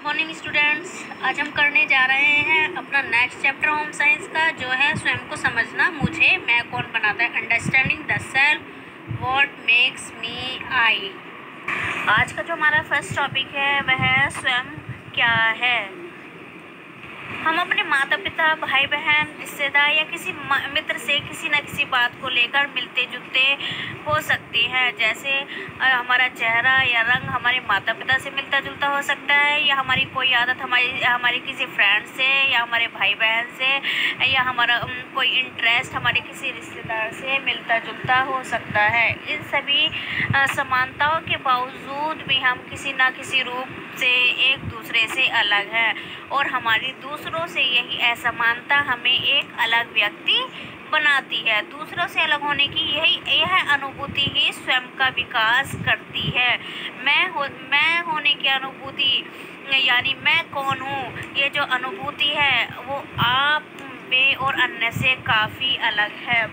Morning students. आज हम करने जा रहे हैं अपना नेक्स्ट चैप्टर होम साइंस का, जो है स्वयं को समझना। मुझे मैं कौन बनाता है, understanding the self what makes me I. आज का जो हमारा फर्स्ट टॉपिक है वह है स्वयं क्या है। हम अपने माता पिता, भाई बहन, रिश्तेदार या किसी मित्र से किसी न किसी बात को लेकर मिलते जुलते हो सकते हैं। जैसे हमारा चेहरा या रंग हमारे माता पिता से मिलता जुलता हो सकता है, या हमारी कोई आदत हमारे किसी फ्रेंड से या हमारे भाई बहन से, या हमारा कोई इंटरेस्ट हमारे किसी रिश्तेदार से मिलता जुलता हो सकता है। इन सभी समानताओं के बावजूद भी हम किसी न किसी रूप से एक दूसरे से अलग हैं, और हमारी दूसरों से यही असमानता हमें एक अलग व्यक्ति बनाती है। दूसरों से अलग होने की यह अनुभूति ही स्वयं का विकास करती है। मैं होने की अनुभूति, यानी मैं कौन हूँ, ये जो अनुभूति है वो आप में और अन्य से काफ़ी अलग है।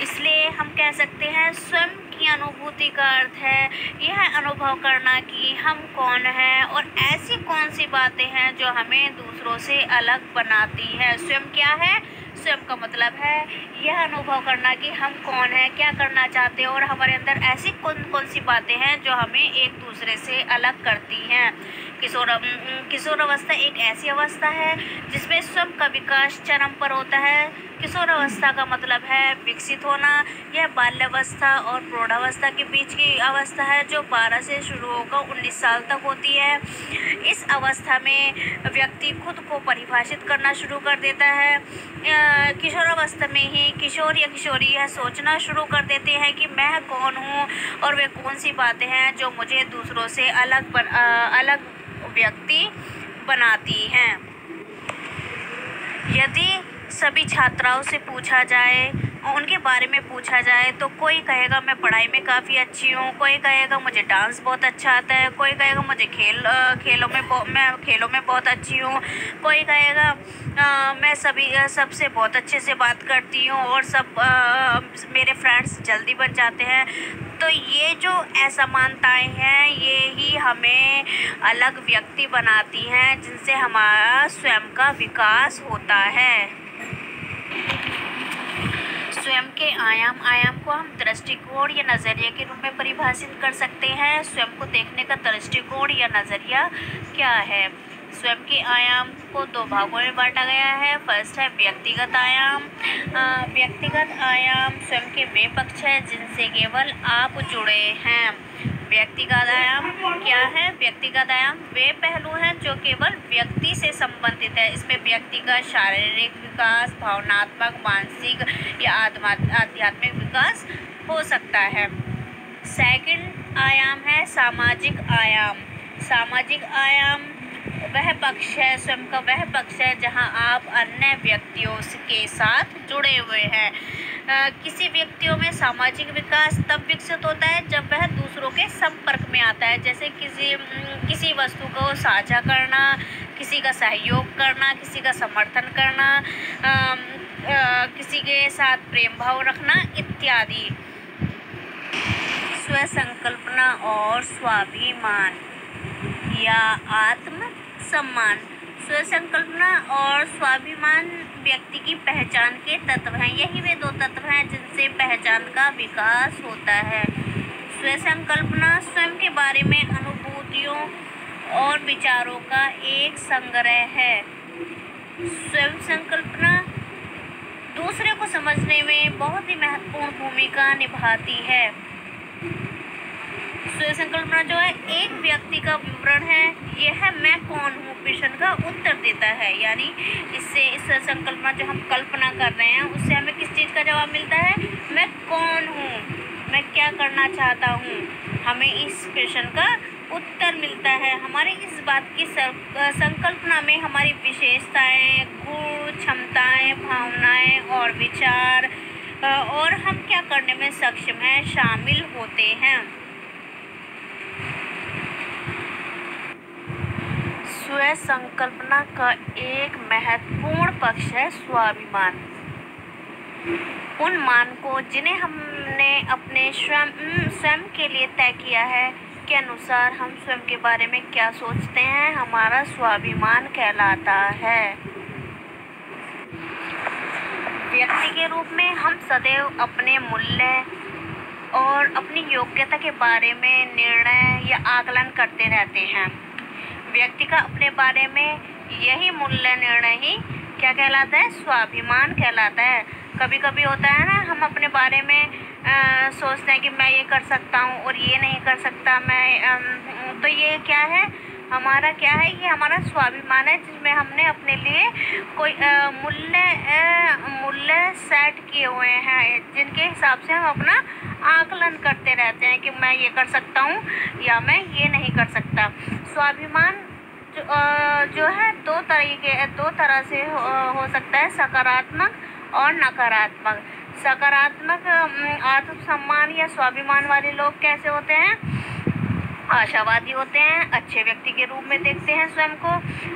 इसलिए हम कह सकते हैं स्वयं की अनुभूति का अर्थ है यह अनुभव करना कि हम कौन हैं और ऐसी कौन सी बातें हैं जो हमें दूसरों से अलग बनाती है। स्वयं क्या है? स्वयं का मतलब है यह अनुभव करना कि हम कौन हैं, क्या करना चाहते हैं, और हमारे अंदर ऐसी कौन कौन सी बातें हैं जो हमें एक दूसरे से अलग करती हैं। किशोर अवस्था एक ऐसी अवस्था है जिसमें स्वयं का विकास चरम पर होता है। किशोर अवस्था का मतलब है विकसित होना। यह बाल्यावस्था और प्रौढ़ावस्था के बीच की अवस्था है जो 12 से शुरू होकर 19 साल तक होती है। इस अवस्था में व्यक्ति खुद को परिभाषित करना शुरू कर देता है। किशोरावस्था में ही किशोर या किशोरी यह सोचना शुरू कर देते हैं कि मैं कौन हूँ और वे कौन सी बातें हैं जो मुझे दूसरों से अलग व्यक्ति बनाती हैं। यदि सभी छात्राओं से पूछा जाए, उनके बारे में पूछा जाए, तो कोई कहेगा मैं पढ़ाई में काफ़ी अच्छी हूँ, कोई कहेगा मुझे डांस बहुत अच्छा आता है, कोई कहेगा मुझे मैं खेलों में बहुत अच्छी हूँ, कोई कहेगा मैं सबसे बहुत अच्छे से बात करती हूँ और मेरे फ्रेंड्स जल्दी बन जाते हैं। तो ये जो असमानताएं हैं ये ही हमें अलग व्यक्ति बनाती हैं, जिनसे हमारा स्वयं का विकास होता है। स्वयं के आयाम को हम दृष्टिकोण या नज़रिया के रूप में परिभाषित कर सकते हैं। स्वयं को देखने का दृष्टिकोण या नज़रिया क्या है? स्वयं के आयाम को 2 भागों में बांटा गया है। फर्स्ट है व्यक्तिगत आयाम। व्यक्तिगत आयाम स्वयं के वे पक्ष है जिनसे केवल आप जुड़े हैं। व्यक्तिगत आयाम क्या है? व्यक्तिगत आयाम वे पहलू हैं जो केवल व्यक्ति से संबंधित है। इसमें व्यक्ति का शारीरिक विकास, भावनात्मक, मानसिक या आध्यात्मिक विकास हो सकता है। सेकंड आयाम है सामाजिक आयाम। सामाजिक आयाम वह पक्ष है, स्वयं का वह पक्ष है जहां आप अन्य व्यक्तियों के साथ जुड़े हुए हैं। किसी व्यक्तियों में सामाजिक विकास तब विकसित होता है जब वह दूसरों के संपर्क में आता है। जैसे किसी वस्तु को साझा करना, किसी का सहयोग करना, किसी का समर्थन करना, किसी के साथ प्रेम भाव रखना इत्यादि। स्वसंकल्पना और स्वाभिमान या आत्म सम्मान। स्वसंकल्पना और स्वाभिमान व्यक्ति की पहचान के तत्व हैं। यही वे 2 तत्व हैं जिनसे पहचान का विकास होता है। स्वसंकल्पना स्वयं के बारे में अनुभूतियों और विचारों का एक संग्रह है। स्वसंकल्पना दूसरे को समझने में बहुत ही महत्वपूर्ण भूमिका निभाती है। स्वसंकल्पना जो है एक व्यक्ति का विवरण है। यह मैं कौन हूँ प्रश्न का उत्तर देता है। यानी इससे इस संकल्पना जो हम कल्पना कर रहे हैं उससे हमें किस चीज़ का जवाब मिलता है? मैं कौन हूँ, मैं क्या करना चाहता हूँ, हमें इस प्रश्न का उत्तर मिलता है। हमारे इस बात की संकल्पना में हमारी विशेषताएं, गुण, क्षमताएं, भावनाएं और विचार और हम क्या करने में सक्षम हैं शामिल होते हैं। स्वसंकल्पना का एक महत्वपूर्ण पक्ष है स्वाभिमान। उन मानकों जिन्हें हमने अपने स्वयं के लिए तय किया है के अनुसार हम स्वयं के बारे में क्या सोचते हैं हमारा स्वाभिमान कहलाता है। व्यक्ति के रूप में हम सदैव अपने मूल्य और अपनी योग्यता के बारे में निर्णय या आकलन करते रहते हैं। व्यक्ति का अपने बारे में यही मूल्य निर्णय ही क्या कहलाता है, स्वाभिमान कहलाता है। कभी कभी होता है ना, हम अपने बारे में सोचते हैं कि मैं ये कर सकता हूँ और ये नहीं कर सकता मैं, तो ये क्या है, हमारा क्या है, ये हमारा स्वाभिमान है, जिसमें हमने अपने लिए कोई मूल्य सेट किए हुए हैं, जिनके हिसाब से हम अपना आकलन करते रहते हैं कि मैं ये कर सकता हूँ या मैं ये नहीं कर सकता। स्वाभिमान जो है दो तरह से हो सकता है, सकारात्मक और नकारात्मक। सकारात्मक आत्मसम्मान या स्वाभिमान वाले लोग कैसे होते हैं, आशावादी होते हैं, अच्छे व्यक्ति के रूप में देखते हैं स्वयं को,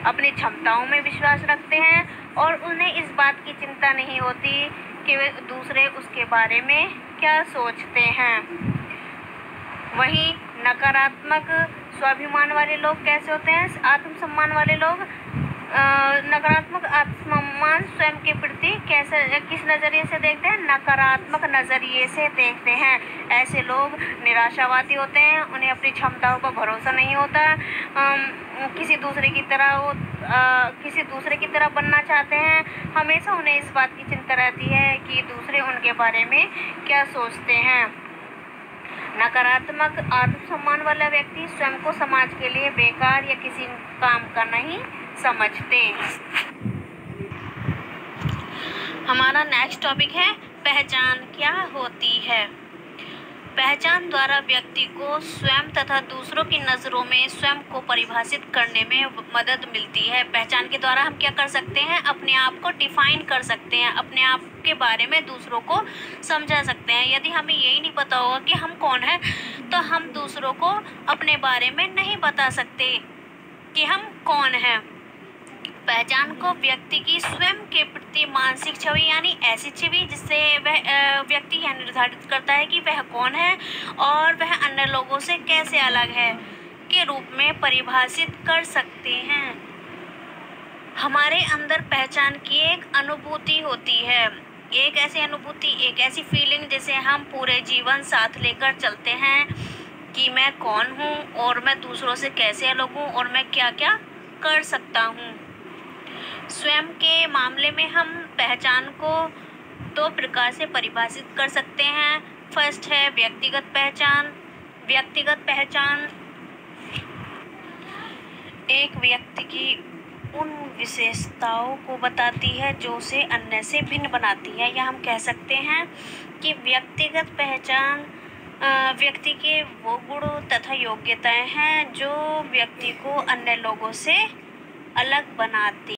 अपनी क्षमताओं में विश्वास रखते हैं और उन्हें इस बात की चिंता नहीं होती कि वे दूसरे उसके बारे में क्या सोचते हैं। वहीं नकारात्मक स्वाभिमान वाले लोग कैसे होते हैं, आत्मसम्मान वाले लोग नकारात्मक आत्मसम्मान स्वयं के प्रति किस नज़रिए से देखते हैं, नकारात्मक नज़रिए से देखते हैं। ऐसे लोग निराशावादी होते हैं, उन्हें अपनी क्षमताओं पर भरोसा नहीं होता, किसी दूसरे की तरह बनना चाहते हैं। हमेशा उन्हें इस बात की चिंता रहती है कि दूसरे उनके बारे में क्या सोचते हैं। नकारात्मक आत्मसम्मान वाला व्यक्ति स्वयं को समाज के लिए बेकार या किसी काम का नहीं समझते। हमारा नेक्स्ट टॉपिक है पहचान क्या होती है। पहचान द्वारा व्यक्ति को स्वयं तथा दूसरों की नज़रों में स्वयं को परिभाषित करने में मदद मिलती है। पहचान के द्वारा हम क्या कर सकते हैं, अपने आप को डिफाइन कर सकते हैं, अपने आप के बारे में दूसरों को समझा सकते हैं। यदि हमें यही नहीं पता होगा कि हम कौन हैं, तो हम दूसरों को अपने बारे में नहीं बता सकते कि हम कौन हैं। पहचान को व्यक्ति की स्वयं के प्रति मानसिक छवि यानी ऐसी छवि जिससे वह व्यक्ति यह निर्धारित करता है कि वह कौन है और वह अन्य लोगों से कैसे अलग है के रूप में परिभाषित कर सकते हैं। हमारे अंदर पहचान की एक अनुभूति होती है, एक ऐसी अनुभूति, एक ऐसी फीलिंग जिसे हम पूरे जीवन साथ लेकर चलते हैं कि मैं कौन हूँ और मैं दूसरों से कैसे अलग हूँ और मैं क्या क्या कर सकता हूँ। स्वयं के मामले में हम पहचान को दो प्रकार से परिभाषित कर सकते हैं। फर्स्ट है व्यक्तिगत पहचान। व्यक्तिगत पहचान एक व्यक्ति की उन विशेषताओं को बताती है जो उसे अन्य से भिन्न बनाती है, या हम कह सकते हैं कि व्यक्तिगत पहचान व्यक्ति के वो गुण तथा योग्यताएं हैं जो व्यक्ति को अन्य लोगों से अलग बनाती